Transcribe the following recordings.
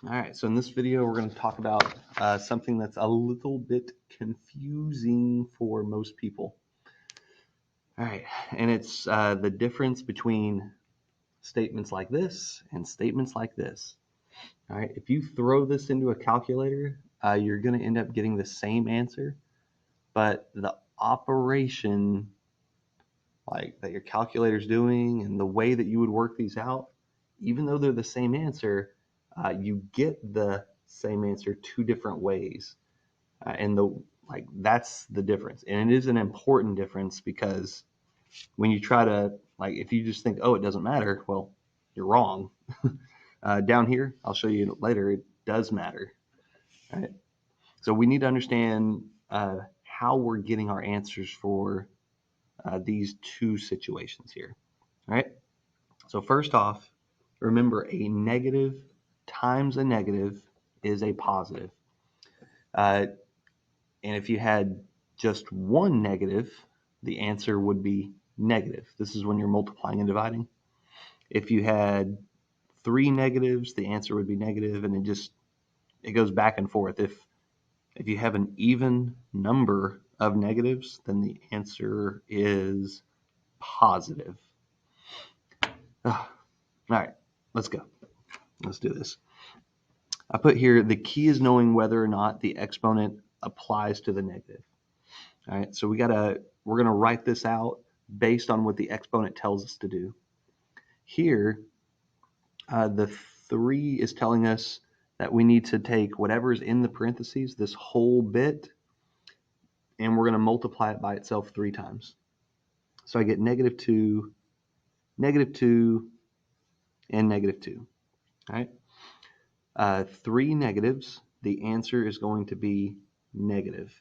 All right, so in this video, we're going to talk about something that's a little bit confusing for most people. All right, and it's the difference between statements like this and statements like this. All right, if you throw this into a calculator, you're going to end up getting the same answer, but the operation like that your calculator's doing and the way that you would work these out, even though they're the same answer, you get the same answer two different ways. And that's the difference. And it is an important difference because when you try to if you just think, oh, it doesn't matter, well, you're wrong. Down here, I'll show you later, it does matter. Right? So we need to understand how we're getting our answers for these two situations here. All right. So first off, remember a negative times a negative is a positive. And if you had just one negative, the answer would be negative. This is when you're multiplying and dividing. If you had three negatives, the answer would be negative, and it goes back and forth. If you have an even number of negatives, then the answer is positive. All right, let's go. Let's do this. I put here the key is knowing whether or not the exponent applies to the negative. All right, so we're gonna write this out based on what the exponent tells us to do. Here, the 3 is telling us that we need to take whatever's in the parentheses, this whole bit, and we're going to multiply it by itself 3 times. So I get -2, -2, and -2. All right. 3 negatives, the answer is going to be negative.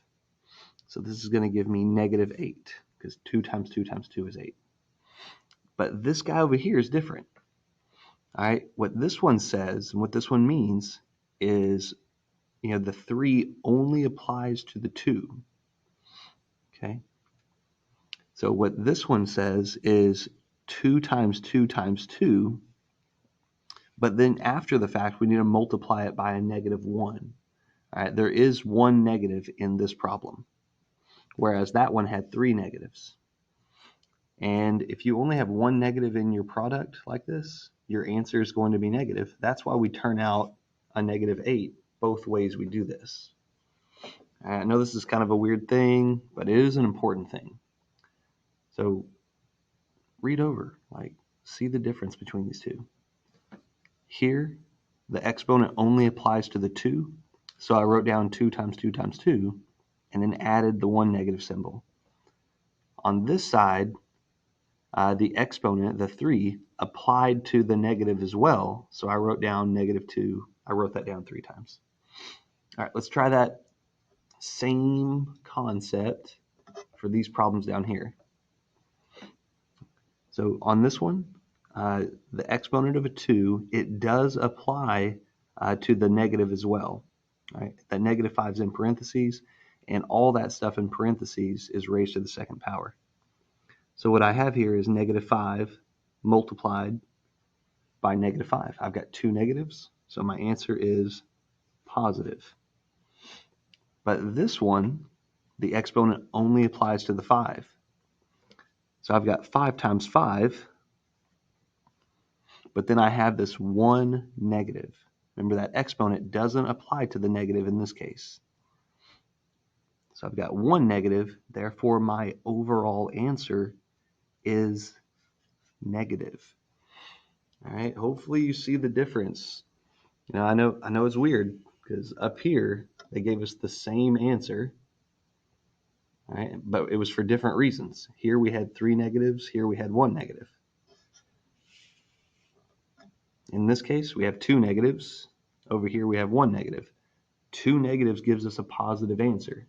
So this is going to give me -8 because 2 times 2 times 2 is 8. But this guy over here is different. All right. What this one says and what this one means is, the 3 only applies to the 2. Okay. So what this one says is 2 times 2 times 2, but then after the fact, we need to multiply it by a -1. All right. There is one negative in this problem, whereas that one had 3 negatives. And if you only have one negative in your product like this, your answer is going to be negative. That's why we turn out a -8 both ways we do this. I know this is kind of a weird thing, but it is an important thing. So read over, see the difference between these two. Here, the exponent only applies to the 2, so I wrote down 2 times 2 times 2, and then added the one negative symbol. On this side, the exponent, the 3, applied to the negative as well. So I wrote down -2. I wrote that down 3 times. All right, let's try that same concept for these problems down here. So on this one, the exponent of a 2, it does apply to the negative as well. Right? That -5 is in parentheses, and all that stuff in parentheses is raised to the second power. So what I have here is -5 multiplied by -5. I've got 2 negatives, so my answer is positive. But this one, the exponent only applies to the 5. So I've got 5 times 5, but then I have this one negative. Remember, that exponent doesn't apply to the negative in this case. So I've got one negative, therefore my overall answer is negative. All right, hopefully you see the difference. I know it's weird because up here they gave us the same answer, all right, but it was for different reasons. Here we had 3 negatives, here we had 1 negative. In this case, we have 2 negatives. Over here we have 1 negative. 2 negatives gives us a positive answer.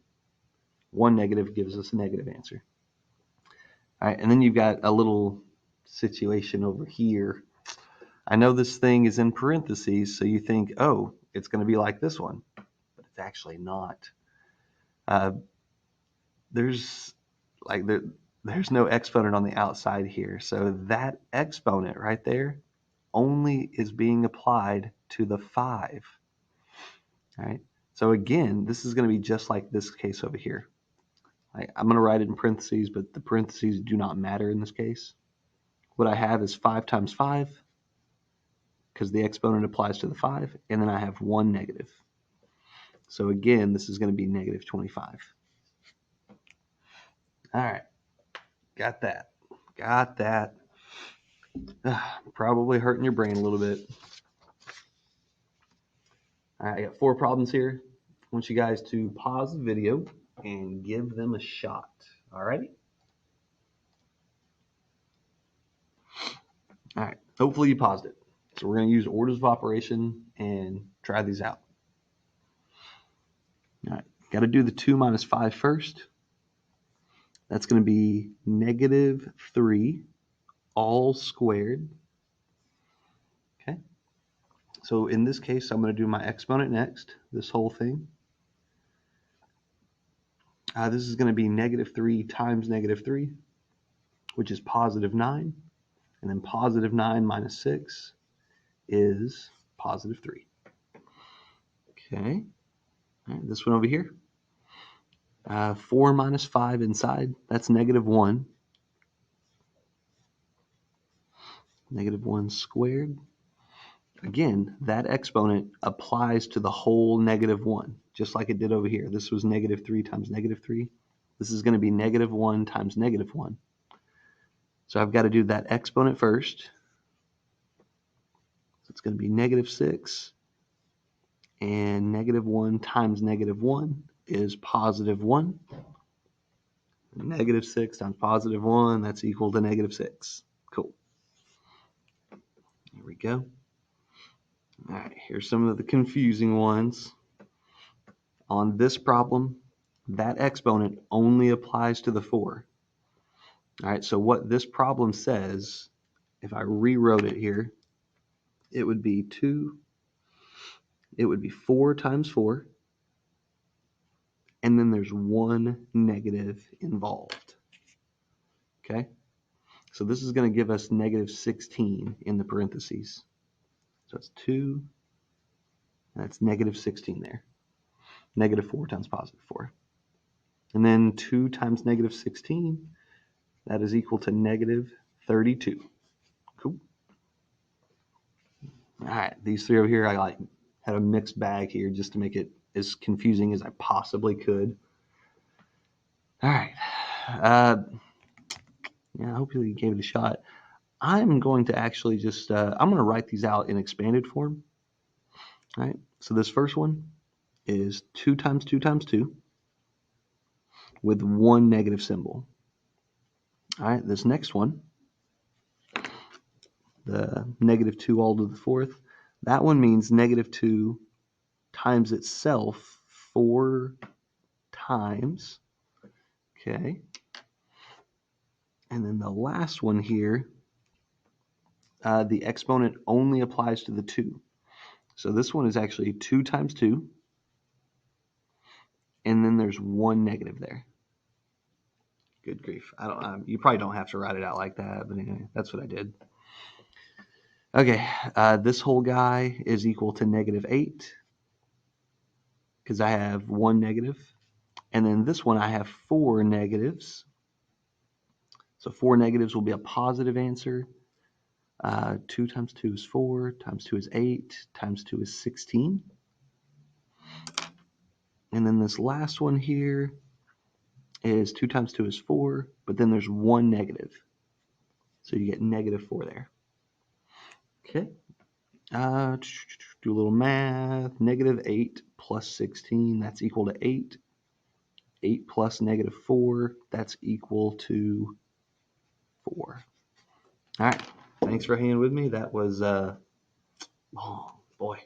1 negative gives us a negative answer. All right, and then you've got a little situation over here. I know this thing is in parentheses, so you think, oh, it's going to be like this one, but it's actually not. There's there's no exponent on the outside here, so that exponent right there only is being applied to the 5. All right. So again, this is going to be just like this case over here. I'm going to write it in parentheses, but the parentheses do not matter in this case. What I have is 5 times 5, because the exponent applies to the 5, and then I have 1 negative. So again, this is going to be negative 25. All right. Got that. Got that. Probably hurting your brain a little bit. All right, I got 4 problems here. I want you guys to pause the video and give them a shot. All righty? All right, hopefully you paused it. So we're going to use orders of operation and try these out. All right, got to do the 2 minus 5 first. That's going to be negative 3 all squared. Okay. So in this case, I'm going to do my exponent next, this whole thing. This is going to be negative 3 times negative 3, which is positive 9. And then positive 9 minus 6 is positive 3. Okay. All right, this one over here. 4 minus 5 inside, that's negative 1. Negative 1 squared. Again, that exponent applies to the whole negative 1, just like it did over here. This was negative 3 times negative 3. This is going to be negative 1 times negative 1. So I've got to do that exponent first. So it's going to be negative 6. And negative 1 times negative 1 is positive 1. Negative 6 times positive 1, that's equal to negative 6. Cool. Here we go. All right, here's some of the confusing ones. On this problem, that exponent only applies to the 4. All right, so what this problem says, if I rewrote it here, it would be 4 times 4, and then there's 1 negative involved. Okay, so this is going to give us negative 16 in the parentheses. So it's 2, that's negative 16 there. Negative 4 times positive 4. And then 2 times negative 16, that is equal to negative 32. Cool. All right, these 3 over here, I had a mixed bag here just to make it as confusing as I possibly could. All right. Yeah, hopefully you gave it a shot. I'm going to actually just, I'm going to write these out in expanded form. All right, so this first one is 2 times 2 times 2 with 1 negative symbol. All right, this next one, the negative 2 all to the 4th, that one means negative 2 times itself 4 times. Okay. And then the last one here, the exponent only applies to the 2. So this one is actually 2 times 2, and then there's 1 negative there. Good grief. You probably don't have to write it out like that, but anyway, that's what I did. Okay, this whole guy is equal to negative 8, because I have 1 negative. And then this one, I have 4 negatives. So 4 negatives will be a positive answer. 2 times 2 is 4, times 2 is 8, times 2 is 16. And then this last one here is 2 times 2 is 4, but then there's 1 negative. So you get negative 4 there. Okay. Do a little math. Negative 8 plus 16, that's equal to 8. 8 plus negative 4, that's equal to 4. All right. Thanks for hanging with me. That was long. Boy,